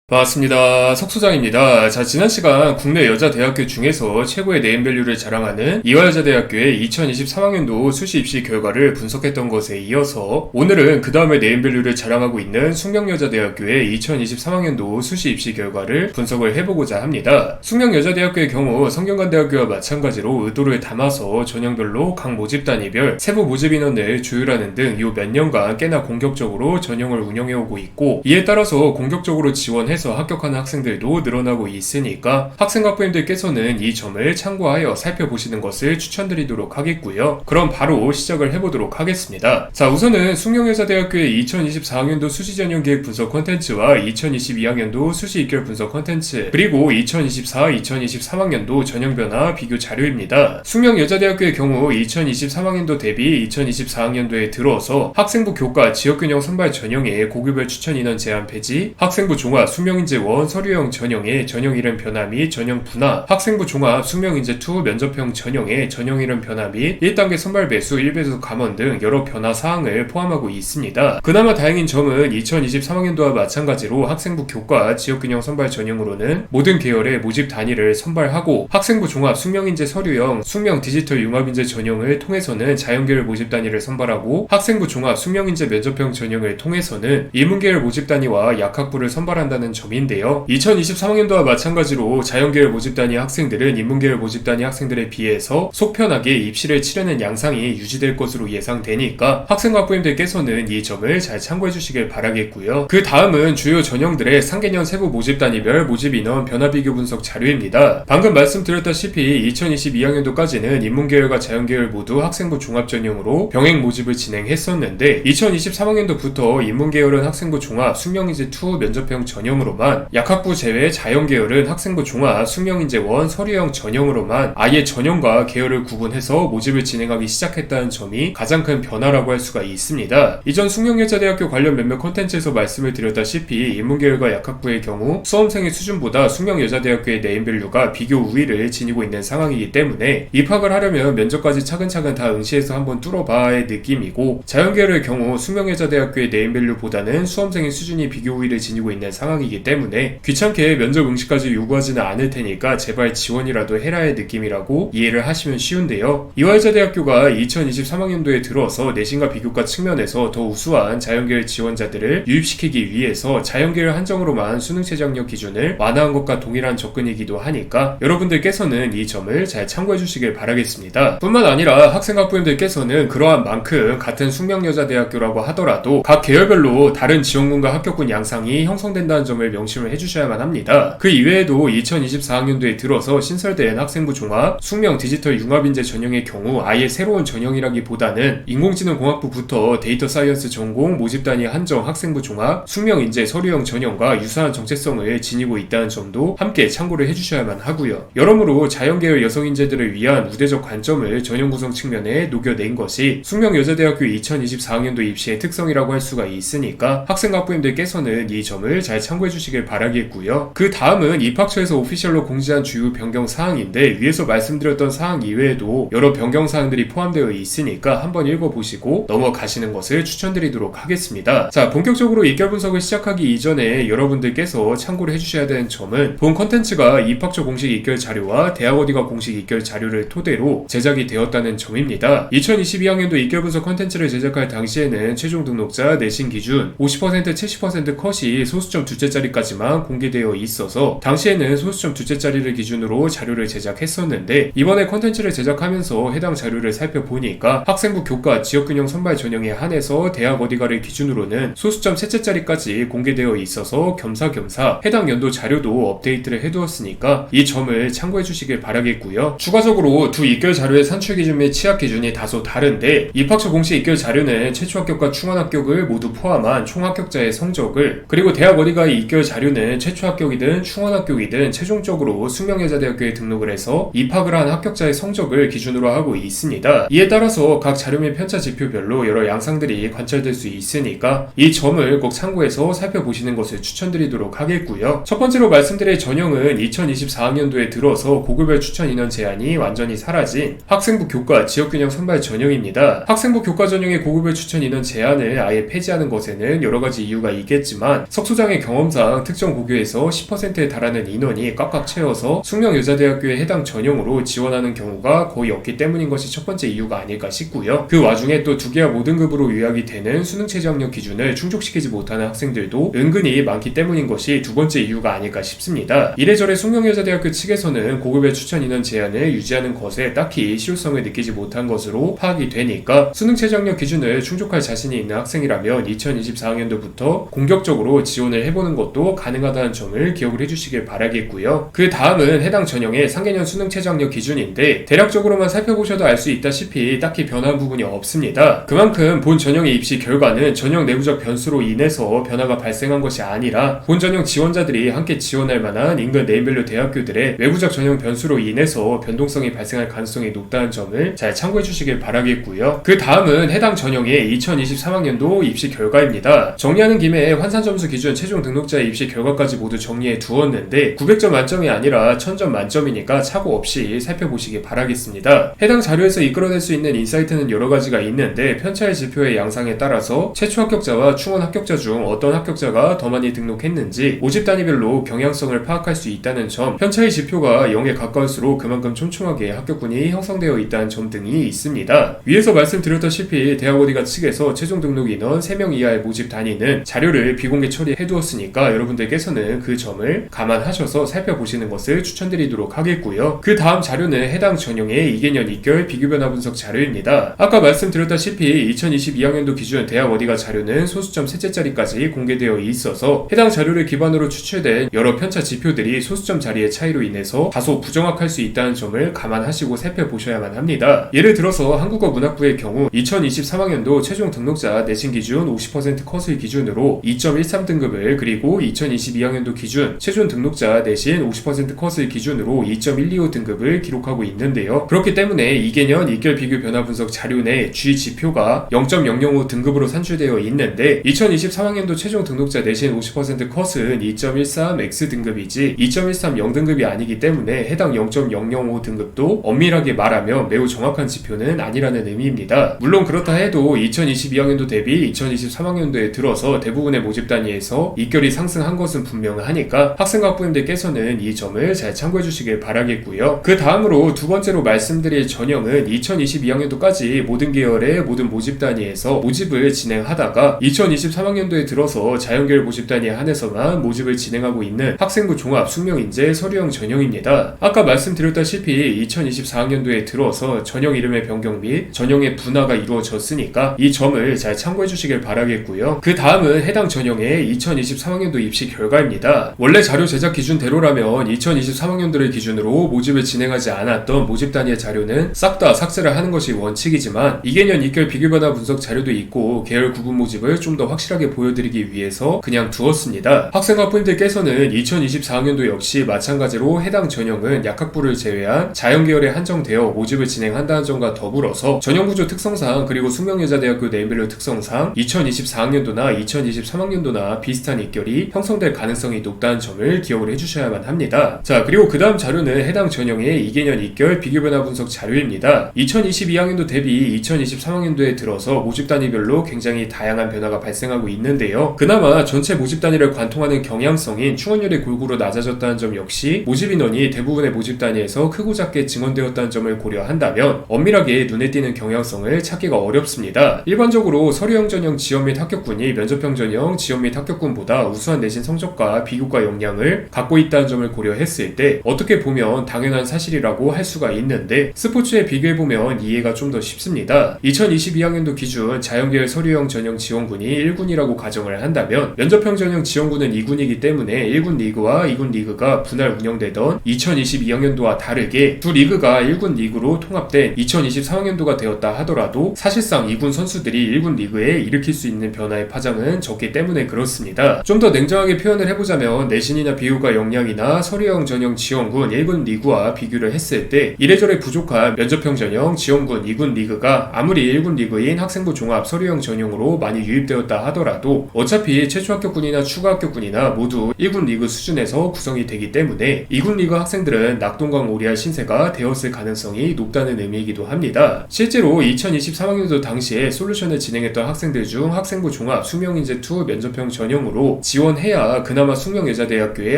반갑습니다. 석소장입니다. 자, 지난 시간 국내 여자 대학교 중에서 최고의 네임밸류를 자랑하는 이화여자대학교의 2023학년도 수시 입시 결과를 분석했던 것에 이어서 오늘은 그 다음에 네임밸류를 자랑하고 있는 숙명여자대학교의 2023학년도 수시 입시 결과를 분석을 해보고자 합니다. 숙명여자대학교의 경우 성균관대학교와 마찬가지로 의도를 담아서 전형별로 각 모집 단위별 세부 모집 인원을 조율하는 등 요 몇 년간 꽤나 공격적으로 전형을 운영해오고 있고, 이에 따라서 공격적으로 지원해서 합격하는 학생들도 늘어나고 있으니까 학생학부님들께서는 이 점을 참고하여 살펴보시는 것을 추천드리도록 하겠고요. 그럼 바로 시작을 해보도록 하겠습니다. 자, 우선은 숙명여자대학교의 2024학년도 수시전형 기획 분석 콘텐츠와 2022학년도 수시 입결 분석 콘텐츠, 그리고 2024-2023학년도 전형 변화 비교 자료입니다. 숙명여자대학교의 경우 2023학년도 대비 2024학년도에 들어서 학생부 교과 지역균형 선발 전형의 고교별 추천 인원 제한 폐지, 학생부 종합 숙명인재 원 서류형 전형의 전형 이름 변화 및 전형 분화, 학생부 종합 숙명인재 2 면접형 전형의 전형 이름 변화 및 1단계 선발 배수 1배수 감원 등 여러 변화 사항을 포함하고 있습니다. 그나마 다행인 점은 2023학년도와 마찬가지로 학생부 교과 지역균형 선발 전형으로는 모든 계열의 모집 단위를 선발하고, 학생부 종합 숙명인재 서류형 숙명 디지털 융합인재 전형을 통해서는 자연계열 모집 단위를 선발하고, 학생부 종합 숙명인재 면접형 전형을 통해서는 인문계열 모집 단위와 약학부를 선발한다는 점인데요. 2023학년도와 마찬가지로 자연계열 모집단위 학생들은 인문계열 모집단위 학생들에 비해서 속편하게 입시를 치르는 양상이 유지될 것으로 예상되니까 학생학부님들께서는 이 점을 잘 참고해 주시길 바라겠고요. 그 다음은 주요 전형들의 상개년 세부 모집단위별 모집인원 변화 비교 분석 자료입니다. 방금 말씀드렸다시피 2022학년도까지는 인문계열과 자연계열 모두 학생부 종합전형으로 병행 모집을 진행했었는데, 2023학년도부터 인문계열은 학생부 종합 숙명인재 2 면접형 전형으로만, 약학부 제외 자연계열은 학생부 종합 숙명인재 1 서류형 전형으로만 아예 전형과 계열을 구분해서 모집을 진행하기 시작했다는 점이 가장 큰 변화라고 할 수가 있습니다. 이전 숙명여자대학교 관련 몇몇 콘텐츠에서 말씀을 드렸다시피 인문계열과 약학부의 경우 수험생의 수준보다 숙명여자대학교의 네임밸류가 비교 우위를 지니고 있는 상황이기 때문에 입학을 하려면 면접까지 차근차근 다 응시해서 한번 뚫어봐야 느낌이고, 자연계열의 경우 숙명여자대학교의 네임밸류보다는 수험생의 수준이 비교 우위를 지니고 있는 상황이기 때문에 귀찮게 면접 응시까지 요구하지는 않을 테니까 제발 지원이라도 해라의 느낌이라고 이해를 하시면 쉬운데요. 이화여자대학교가 2023학년도에 들어서 내신과 비교과 측면에서 더 우수한 자연계열 지원자들을 유입시키기 위해서 자연계열 한정으로만 수능 최저학력 기준을 완화한 것과 동일한 접근이기도 하니까 여러분들께서는 이 점을 잘 참고해 주시길 바라겠습니다. 뿐만 아니라 학생학부님들께서는 그러한 만큼 같은 숙명여자대학교라고 하더라도 각 계열별로 다른 지원군과 합격군 양상이 형성된다는 점을 명심을 해주셔야만 합니다. 그 이외에도 2024학년도에 들어서 신설된 학생부 종합 숙명 디지털 융합인재 전형의 경우 아예 새로운 전형이라기보다는 인공지능공학부부터 데이터 사이언스 전공 모집단위 한정 학생부 종합 숙명인재 서류형 전형과 유사한 정체성을 지니고 있다는 점도 함께 참고를 해주셔야만 하고요. 여러모로 자연계열 여성인재들을 위한 우대적 관점을 전형 구성 측면에 녹여낸 것이 숙명여자대학교 2024학년도 입시의 특성이라고 할 수가 있으니까 학생학부님들께서는 이 점을 잘 참고해 주시길 바라겠고요. 그 다음은 입학처에서 오피셜로 공지한 주요 변경 사항인데, 위에서 말씀드렸던 사항 이외에도 여러 변경 사항들이 포함되어 있으니까 한번 읽어보시고 넘어가시는 것을 추천드리도록 하겠습니다. 자, 본격적으로 입결 분석을 시작하기 이전에 여러분들께서 참고를 해주셔야 되는 점은, 본 컨텐츠가 입학처 공식 입결 자료와 대학 어디가 공식 입결 자료를 토대로 제작이 되었다는 점입니다. 2022학년도 입결 분석 컨텐츠를 제작할 당시에는 최종 등록자 내신 기준 50% 70% 컷이 소수점 둘째 자리까지만 공개되어 있어서 당시에는 소수점 둘째 자리를 기준으로 자료를 제작했었는데, 이번에 컨텐츠를 제작하면서 해당 자료를 살펴보니까 학생부 교과 지역균형 선발 전형에 한해서 대학 어디가를 기준으로는 소수점 셋째 자리까지 공개되어 있어서 겸사겸사 해당 연도 자료도 업데이트를 해두었으니까 이 점을 참고해 주시길 바라겠고요. 추가적으로 두 입결 자료의 산출 기준 및 취합 기준이 다소 다른데, 입학처 공식 입결 자료는 최초 합격과 충원 합격을 모두 포함한 총 합격자의 성적을, 그리고 대학 어디가의 입결 자료는 최초 합격이든 충원 합격이든 최종적으로 숙명여자대학교에 등록을 해서 입학을 한 합격자의 성적을 기준으로 하고 있습니다. 이에 따라서 각 자료 및 편차 지표별로 여러 양상들이 관찰될 수 있으니까 이 점을 꼭 참고해서 살펴보시는 것을 추천드리도록 하겠고요. 첫 번째로 말씀드릴 전형은 2024학년도에 들어서 고교별 추천 인원 제한이 완전히 사라진 학생부 교과 지역균형 선발 전형입니다. 학생부 교과 전형의 고교별 추천 인원 제한을 아예 폐지하는 것에는 여러가지 이유가 있겠지만 석소장의 경험상 특성상 특정 고교에서 10%에 달하는 인원이 꽉꽉 채워서 숙명여자대학교에 해당 전형으로 지원하는 경우가 거의 없기 때문인 것이 첫 번째 이유가 아닐까 싶고요. 그 와중에 또 2개와 모등급으로 요약이 되는 수능 최저 학력 기준을 충족시키지 못하는 학생들도 은근히 많기 때문인 것이 두 번째 이유가 아닐까 싶습니다. 이래저래 숙명여자대학교 측에서는 고급의 추천 인원 제한을 유지하는 것에 딱히 실효성을 느끼지 못한 것으로 파악이 되니까 수능 최저 학력 기준을 충족할 자신이 있는 학생이라면 2024학년도부터 공격적으로 지원을 해보는 것도 가능하다는 점을 기억을 해주시길 바라겠고요. 그 다음은 해당 전형의 상개년 수능 최저 학력 기준인데 대략적으로만 살펴보셔도 알 수 있다시피 딱히 변한 부분이 없습니다. 그만큼 본 전형의 입시 결과는 전형 내부적 변수로 인해서 변화가 발생한 것이 아니라 본 전형 지원자들이 함께 지원할 만한 인근 네임밸류 대학교들의 외부적 전형 변수로 인해서 변동성이 발생할 가능성이 높다는 점을 잘 참고해 주시길 바라겠고요. 그 다음은 해당 전형의 2023학년도 입시 결과입니다. 정리하는 김에 환산 점수 기준 최종 등록자의 입시 결과까지 모두 정리해 두었는데 900점 만점이 아니라 1000점 만점이니까 착오 없이 살펴보시기 바라겠습니다. 해당 자료에서 이끌어낼 수 있는 인사이트는 여러 가지가 있는데 편차의 지표의 양상에 따라서 최초 합격자와 충원 합격자 중 어떤 합격자가 더 많이 등록했는지 모집 단위별로 경향성을 파악할 수 있다는 점, 편차의 지표가 0에 가까울수록 그만큼 촘촘하게 합격군이 형성되어 있다는 점 등이 있습니다. 위에서 말씀드렸다시피 대학어디가 측에서 최종 등록 인원 3명 이하의 모집 단위는 자료를 비공개 처리해두었으니까 여러분들께서는 그 점을 감안하셔서 살펴보시는 것을 추천드리도록 하겠고요. 그 다음 자료는 해당 전형의 2개년 2결 비교변화 분석 자료입니다. 아까 말씀드렸다시피 2022학년도 기준 대학어디가 자료는 소수점 셋째 자리까지 공개되어 있어서 해당 자료를 기반으로 추출된 여러 편차 지표들이 소수점 자리의 차이로 인해서 다소 부정확할 수 있다는 점을 감안하시고 살펴보셔야만 합니다. 예를 들어서 한국어 문학부의 경우 2023학년도 최종 등록자 내신 기준 50% 컷을 기준으로 2.13등급을 그리고 2022학년도 기준 최종 등록자 내신 50% 컷을 기준으로 2.125등급을 기록하고 있는데요. 그렇기 때문에 2개년 2결 비교 변화 분석 자료 내 G 지표가 0.005 등급으로 산출되어 있는데 2023학년도 최종 등록자 내신 50% 컷은 2.13X 등급이지 2.130 등급이 아니기 때문에 해당 0.005 등급도 엄밀하게 말하면 매우 정확한 지표는 아니라는 의미입니다. 물론 그렇다 해도 2022학년도 대비 2023학년도에 들어서 대부분의 모집 단위에서 2결이 상승한 것은 분명하니까 학생학부님들께서는 이 점을 잘 참고해 주시길 바라겠고요. 그 다음으로 두 번째로 말씀드릴 전형은 2022학년도까지 모든 계열의 모든 모집 단위에서 모집을 진행하다가 2023학년도에 들어서 자연계열 모집 단위에 한해서만 모집을 진행하고 있는 학생부 종합 숙명인재 서류형 전형입니다. 아까 말씀드렸다시피 2024학년도에 들어서 전형 이름의 변경 및 전형의 분화가 이루어졌으니까 이 점을 잘 참고해 주시길 바라겠고요. 그 다음은 해당 전형의 2023학년도 입시 결과입니다. 원래 자료 제작 기준대로라면 2023학년도를 기준으로 모집을 진행하지 않았던 모집 단위의 자료는 싹 다 삭제를 하는 것이 원칙이지만 2개년 2결 비교변화 분석 자료도 있고 계열 구분 모집을 좀 더 확실하게 보여드리기 위해서 그냥 두었습니다. 학생학부님들께서는 2024학년도 역시 마찬가지로 해당 전형은 약학부를 제외한 자연계열에 한정되어 모집을 진행한다는 점과 더불어서 전형구조 특성상 그리고 숙명여자대학교 네임밸류 특성상 2024학년도나 2023학년도나 비슷한 입결이 형성될 가능성이 높다는 점을 기억을 해주셔야만 합니다. 자, 그리고 그 다음 자료는 해당 전형의 2개년 입결 비교변화 분석 자료입니다. 2022학년도 대비 2023학년도에 들어서 모집 단위별로 굉장히 다양한 변화가 발생하고 있는데요. 그나마 전체 모집 단위를 관통하는 경향성인 충원율이 골고루 낮아졌다는 점 역시 모집 인원이 대부분의 모집 단위에서 크고 작게 증원되었다는 점을 고려한다면 엄밀하게 눈에 띄는 경향성을 찾기가 어렵습니다. 일반적으로 서류형 전형 지원 및 합격군이 면접형 전형 지원 및 합격군보다 우수한 내신 성적과 비교과 역량을 갖고 있다는 점을 고려했을 때 어떻게 보면 당연한 사실이라고 할 수가 있는데 스포츠에 비교해보면 이해가 좀 더 쉽습니다. 2022학년도 기준 자연계열 서류형 전형 지원군이 1군이라고 가정을 한다면 면접형 전형 지원군은 2군이기 때문에 1군 리그와 2군 리그가 분할 운영되던 2022학년도와 다르게 두 리그가 1군 리그로 통합된 2023학년도가 되었다 하더라도 사실상 2군 선수들이 1군 리그에 일으킬 수 있는 변화의 파장은 적기 때문에 그렇습니다. 좀 더 냉정하게 표현을 해보자면 내신이나 비교과 역량이나 서류형 전형 지원군 1군 리그와 비교를 했을 때 이래저래 부족한 면접형 전형 지원군 2군 리그가 아무리 1군 리그인 학생부 종합 서류형 전형으로 많이 유입되었다 하더라도 어차피 최초 합격군이나 추가 합격군이나 모두 1군 리그 수준에서 구성이 되기 때문에 2군 리그 학생들은 낙동강 오리알 신세가 되었을 가능성이 높다는 의미이기도 합니다. 실제로 2023학년도 당시에 솔루션을 진행했던 학생들 중 학생부 종합 숙명인재2 면접형 전형으로 지원 지원해야 그나마 숙명여자대학교에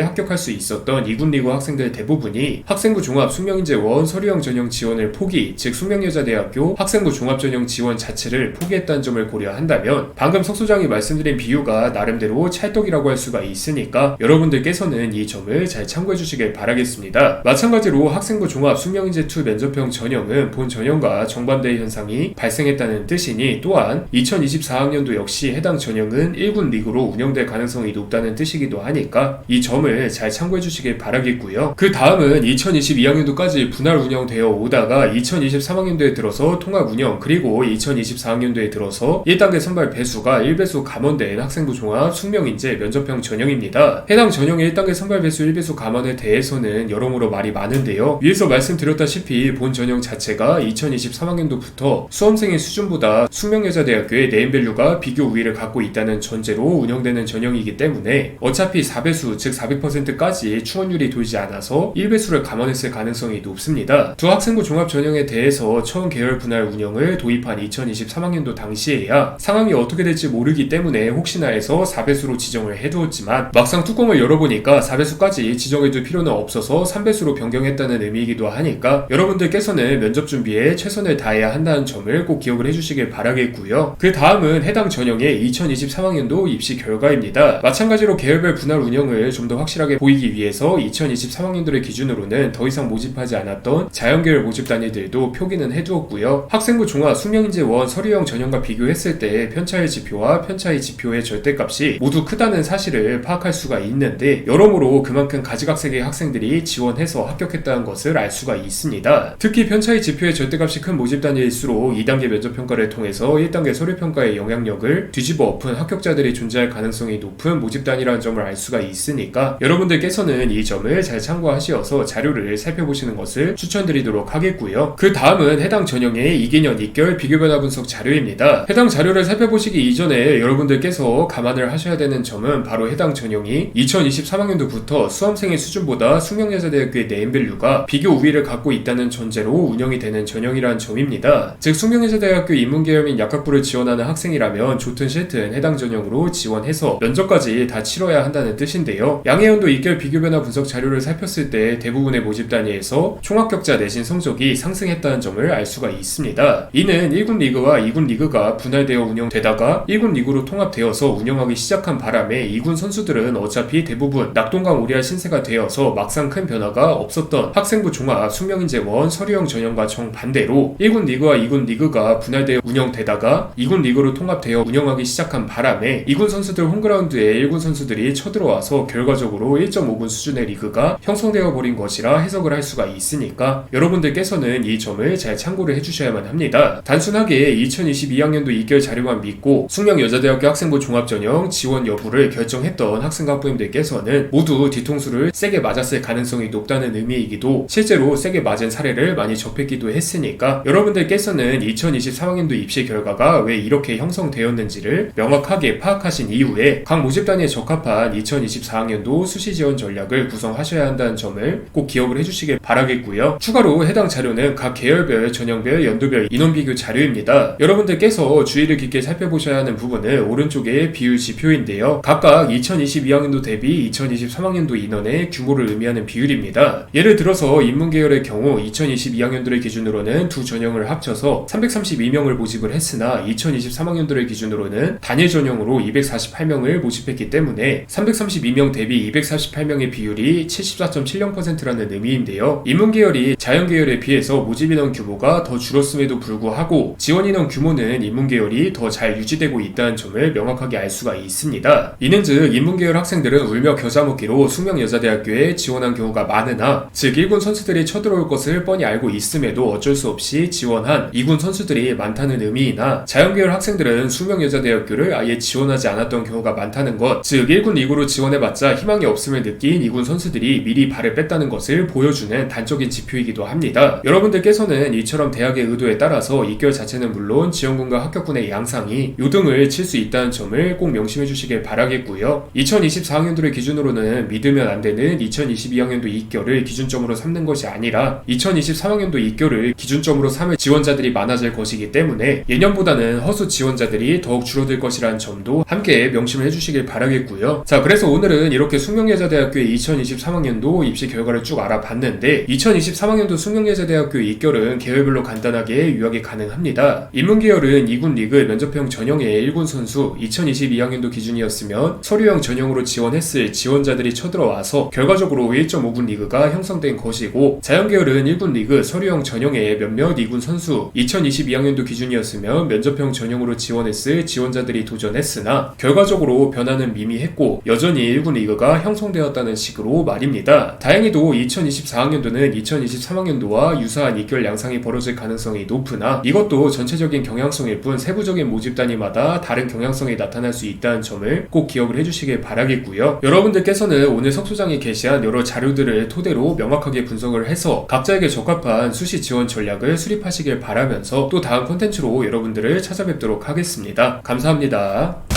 합격할 수 있었던 이군리그 학생들 대부분이 학생부 종합 숙명인재원 서류형 전형 지원을 포기, 즉 숙명여자대학교 학생부 종합전형 지원 자체를 포기했다는 점을 고려한다면 방금 석 소장이 말씀드린 비유가 나름대로 찰떡이라고 할 수가 있으니까 여러분들께서는 이 점을 잘 참고해 주시길 바라겠습니다. 마찬가지로 학생부 종합 숙명인재2 면접형 전형은 본 전형과 정반대의 현상이 발생했다는 뜻이니 또한 2024학년도 역시 해당 전형은 1군 리그로 운영될 가능성이 높다는 뜻이기도 하니까 이 점을 잘 참고해 주시길 바라겠고요. 그 다음은 2022학년도까지 분할 운영되어 오다가 2023학년도에 들어서 통합 운영, 그리고 2024학년도에 들어서 1단계 선발 배수가 1배수 감원된 학생부 종합 숙명인재 면접형 전형입니다. 해당 전형의 1단계 선발 배수 1배수 감원에 대해서는 여러모로 말이 많은데요. 위에서 말씀드렸다시피 본 전형 자체가 2023학년도부터 수험생의 수준보다 숙명여자대학교의 네임밸류가 비교 우위를 갖고 있다는 전제로 운영되는 전형이기 때문에 어차피 4배수 즉 400%까지 충원율이 돌지 않아서 1배수를 감원했을 가능성이 높습니다. 두 학생부 종합 전형에 대해서 처음 계열 분할 운영을 도입한 2023학년도 당시에야 상황이 어떻게 될지 모르기 때문에 혹시나 해서 4배수로 지정을 해두었지만 막상 뚜껑을 열어보니까 4배수까지 지정해둘 필요는 없어서 3배수로 변경했다는 의미이기도 하니까 여러분들께서는 면접 준비에 최선을 다해야 한다는 점을 꼭 기억을 해주시길 바라겠고요. 그 다음은 해당 전형의 2023학년도 입시 결과입니다. 마찬가지로 계열별 분할 운영을 좀 더 확실하게 보이기 위해서 2023학년도를 기준으로는 더 이상 모집하지 않았던 자연계열 모집 단위들도 표기는 해두었고요. 학생부 종합 숙명인재원 서류형 전형과 비교했을 때 편차의 지표와 편차의 지표의 절대값이 모두 크다는 사실을 파악할 수가 있는데 여러모로 그만큼 가지각색의 학생들이 지원해서 합격했다는 것을 알 수가 있습니다. 특히 편차의 지표의 절대값이 큰 모집 단위일수록 2단계 면접평가를 통해서 1단계 서류평가의 영향력을 뒤집어 엎은 합격자들이 존재할 가능성이 높은 모집 단위라는 점을 알 수가 있으니까 여러분들께서는 이 점을 잘 참고하시어서 자료를 살펴보시는 것을 추천드리도록 하겠고요. 그 다음은 해당 전형의 2개년 2결 비교변화 분석 자료입니다. 해당 자료를 살펴보시기 이전에 여러분들께서 감안을 하셔야 되는 점은 바로 해당 전형이 2023학년도부터 수험생의 수준보다 숙명여자대학교의 네임밸류가 비교 우위를 갖고 있다는 전제로 운영이 되는 전형이라는 점입니다. 즉 숙명여자대학교 인문계열 및 약학부를 지원하는 학생이라면 좋든 싫든 해당 전형으로 지원해서 면접까지 다 치러야 한다는 뜻인데요. 양해연도 2결 비교변화 분석 자료를 살폈을 때 대부분의 모집 단위에서 총합격자 내신 성적이 상승했다는 점을 알 수가 있습니다. 이는 1군 리그와 2군 리그가 분할되어 운영되다가 1군 리그로 통합되어서 운영하기 시작한 바람에 2군 선수들은 어차피 대부분 낙동강 오리알 신세가 되어서 막상 큰 변화가 없었던 학생부 종합 숙명인재원 서류형 전형과 정반대로 1군 리그와 2군 리그가 분할되어 운영되다가 2군 리그로 통합되어 운영하기 시작한 바람에 2군 선수들 홈그라운드에 1군 선수들이 쳐들어와서 결과적으로 1.5군 수준의 리그가 형성되어 버린 것이라 해석을 할 수가 있으니까 여러분들께서는 이 점을 잘 참고를 해주셔야만 합니다. 단순하게 2022학년도 2결 자료만 믿고 숙명여자대학교 학생부 종합전형 지원 여부를 결정했던 학생과 학부모님들께서는 모두 뒤통수를 세게 맞았을 가능성이 높다는 의미이기도 실제로 세게 맞은 사례를 많이 접했기도 했으니까 여러분들께서는 2023학년도 입시 결과가 왜 이렇게 형성되었는지를 명확하게 파악하신 이후에 각 모집 단위에 적합한 2024학년도 수시 지원 전략을 구성하셔야 한다는 점을 꼭 기억을 해주시길 바라겠고요. 추가로 해당 자료는 각 계열별, 전형별, 연도별 인원 비교 자료입니다. 여러분들께서 주의를 깊게 살펴보셔야 하는 부분은 오른쪽의 비율 지표인데요. 각각 2022학년도 대비 2023학년도 인원의 규모를 의미하는 비율입니다. 예를 들어서 인문계열의 경우 2022학년도를 기준으로는 두 전형을 합쳐서 332명을 모집을 했으나 2023학년도를 기준으로는 단일 전형으로 248명을 모집했기 때문에 332명 대비 248명의 비율이 74.70%라는 의미인데요. 인문계열이 자연계열에 비해서 모집인원 규모가 더 줄었음에도 불구하고 지원인원 규모는 인문계열이 더 잘 유지되고 있다는 점을 명확하게 알 수가 있습니다. 이는즉 인문계열 학생들은 울며 겨자 먹기로 숙명여자대학교에 지원한 경우가 많으나 즉 1군 선수들이 쳐들어올 것을 뻔히 알고 있음에도 어쩔 수 없이 지원한 2군 선수들이 많다는 의미이나 자연계열 학생들은 숙명여자대학교를 아예 지원하지 않았던 경우가 많다는 것, 즉 1군 2구로 지원해봤자 희망이 없음을 느낀 2군 선수들이 미리 발을 뺐다는 것을 보여주는 단적인 지표이기도 합니다. 여러분들께서는 이처럼 대학의 의도에 따라서 입결 자체는 물론 지원군과 합격군의 양상이 요등을 칠 수 있다는 점을 꼭 명심해 주시길 바라겠고요. 2024학년도를 기준으로는 믿으면 안 되는 2022학년도 입결을 기준점으로 삼는 것이 아니라 2023학년도 입결을 기준점으로 삼을 지원자들이 많아질 것이기 때문에 예년보다는 허수 지원자들이 더욱 줄어들 것이라는 점도 함께 명심을 해주시길 바라겠습니다. 바라겠고요. 자, 그래서 오늘은 이렇게 숙명여자대학교의 2023학년도 입시 결과를 쭉 알아봤는데 2023학년도 숙명여자대학교 입결은 계열별로 간단하게 요약이 가능합니다. 인문계열은 2군 리그 면접형 전형의 1군 선수 2022학년도 기준이었으면 서류형 전형으로 지원했을 지원자들이 쳐들어와서 결과적으로 1.5군 리그가 형성된 것이고, 자연계열은 1군 리그 서류형 전형의 몇몇 2군 선수 2022학년도 기준이었으면 면접형 전형으로 지원했을 지원자들이 도전했으나 결과적으로 변화는 미미했고 여전히 1군 리그가 형성되었다는 식으로 말입니다. 다행히도 2024학년도는 2023학년도와 유사한 입결 양상이 벌어질 가능성이 높으나 이것도 전체적인 경향성일 뿐 세부적인 모집 단위마다 다른 경향성이 나타날 수 있다는 점을 꼭 기억을 해주시길 바라겠고요. 여러분들께서는 오늘 석소장이 게시한 여러 자료들을 토대로 명확하게 분석을 해서 각자에게 적합한 수시 지원 전략을 수립하시길 바라면서 또 다음 콘텐츠로 여러분들을 찾아뵙도록 하겠습니다. 감사합니다.